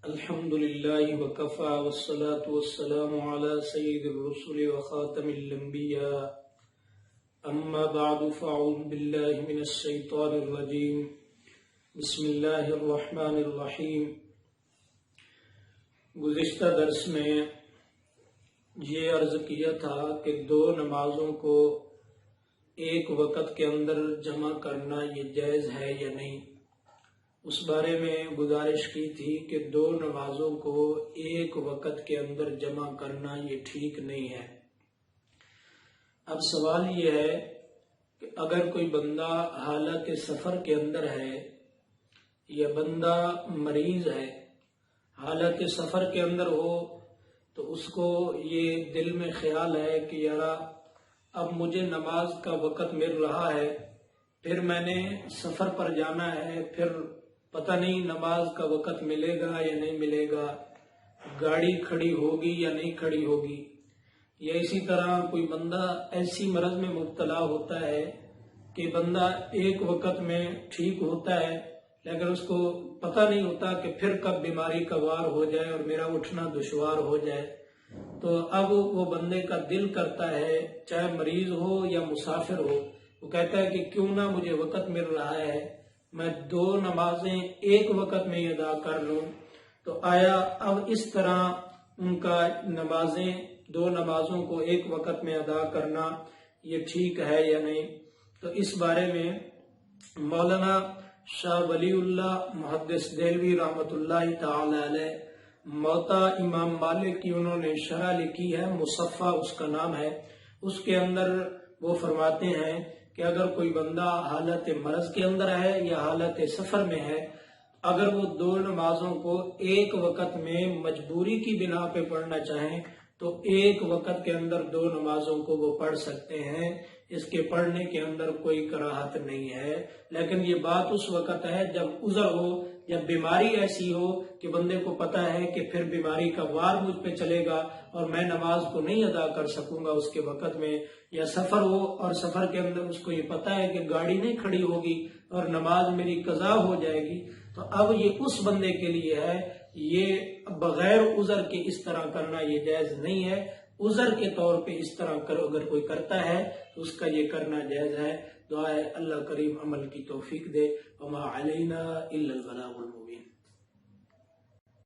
الحمد لله وكفى والصلاة والسلام على سيد الرسل وخاتم الأنبياء أما بعد فأعوذ بالله من الشيطان الرجيم بسم الله الرحمن الرحیم۔ گزشتہ درس میں یہ عرض کیا تھا کہ دو نمازوں کو ایک وقت کے اندر جمع کرنا یہ جائز ہے یا نہیں۔ اس بارے میں گزارش کی تھی کہ دو نمازوں کو ایک وقت کے اندر جمع کرنا یہ ٹھیک نہیں ہے۔ اب سوال یہ ہے کہ اگر کوئی بندہ حالت سفر کے اندر ہے یا بندہ مریض ہے، حالت سفر کے اندر ہو تو اس کو یہ دل میں خیال ہے کہ یار اب مجھے نماز کا وقت مل رہا ہے، پھر میں نے سفر پر جانا ہے، پھر پتہ نہیں نماز کا وقت ملے گا یا نہیں ملے گا، گاڑی کھڑی ہوگی یا نہیں کھڑی ہوگی، یا اسی طرح کوئی بندہ ایسی مرض میں مبتلا ہوتا ہے کہ بندہ ایک وقت میں ٹھیک ہوتا ہے لیکن اس کو پتہ نہیں ہوتا کہ پھر کب بیماری کا وار ہو جائے اور میرا اٹھنا دشوار ہو جائے۔ تو اب وہ بندے کا دل کرتا ہے، چاہے مریض ہو یا مسافر ہو، وہ کہتا ہے کہ کیوں نہ مجھے وقت مل رہا ہے، میں دو نمازیں ایک وقت میں ادا کر لوں۔ تو آیا اب اس طرح ان کا دو نمازوں کو ایک وقت میں ادا کرنا یہ ٹھیک ہے یا نہیں؟ تو اس بارے میں مولانا شاہ ولی اللہ محدث دہلوی رحمۃ اللہ تعالی علیہ موطا امام مالک کی انہوں نے شرح لکھی ہے، مصفہ اس کا نام ہے۔ اس کے اندر وہ فرماتے ہیں کہ اگر کوئی بندہ حالت مرض کے اندر ہے یا حالت سفر میں ہے، اگر وہ دو نمازوں کو ایک وقت میں مجبوری کی بنا پہ پڑھنا چاہیں تو ایک وقت کے اندر دو نمازوں کو وہ پڑھ سکتے ہیں، اس کے پڑھنے کے اندر کوئی کراہت نہیں ہے۔ لیکن یہ بات اس وقت ہے جب عذر ہو، جب بیماری ایسی ہو کہ بندے کو پتہ ہے کہ پھر بیماری کا وار مجھ پہ چلے گا اور میں نماز کو نہیں ادا کر سکوں گا اس کے وقت میں، یا سفر ہو اور سفر کے اندر اس کو یہ پتہ ہے کہ گاڑی نہیں کھڑی ہوگی اور نماز میری قضا ہو جائے گی، تو اب یہ اس بندے کے لیے ہے، یہ بغیر عذر کے اس طرح کرنا یہ جائز نہیں ہے۔ عذر کے طور پہ اس طرح کرو اگر کوئی کرتا ہے تو اس کا یہ کرنا جائز ہے۔ دعا ہے اللہ کریم عمل کی توفیق دے۔ وما علینا الا البلاغ المبین۔